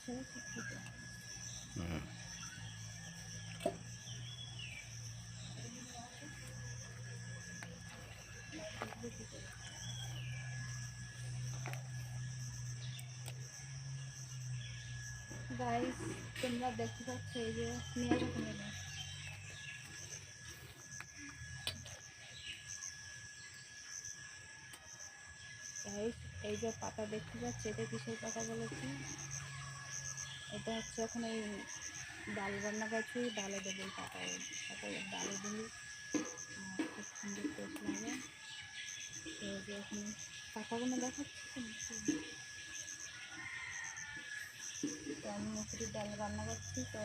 Guys তোমরা দেখতে পাচ্ছ এই যে নিয়ে যাবো গাইস, এই যে পাতা দেখতে পাচ্ছি এটা কিসের পাতা বলেছি? এটা হচ্ছে এখন এই ডাল রান্না করছি, ডালে দেবো এই পাতা, ডালে দিলে খুব সুন্দর টেস্ট লাগে। তো যে এখন পাতাগুলো দেখাচ্ছি তো আমি মুসুরির ডাল রান্না করছি, তো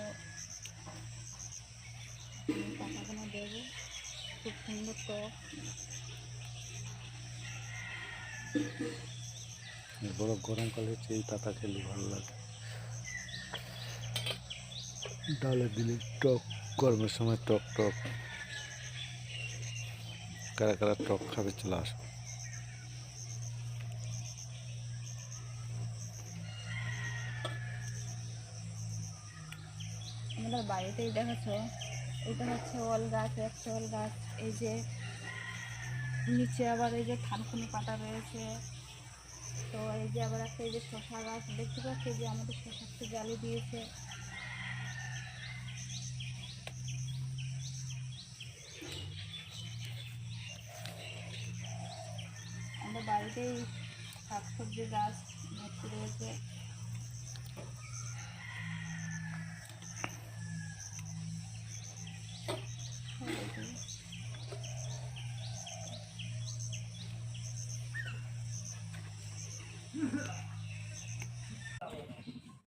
পাতাগুলো দেবো, খুব সুন্দর টক। বড় গরমকালে এই পাতা খেলে ভালো লাগে, ডালে দিলে টক, গরমের সময় টক টক। কারা কারা টক খাবে চলে আসো। আমাদের বাড়িতেই দেখাচ্ছ, এটা হচ্ছে ওল গাছ, একটা ওল গাছ। এই যে নিচে আবার এই যে থানকুনি পাতা রয়েছে। তো এই যে আবার একটা এই যে শশা গাছ দেখতে পাচ্ছি, যে আমাদের শশাকে জালি দিয়েছে। আমাদের বাড়িতেই শাকসবজি গাছ ভর্তি রয়েছে।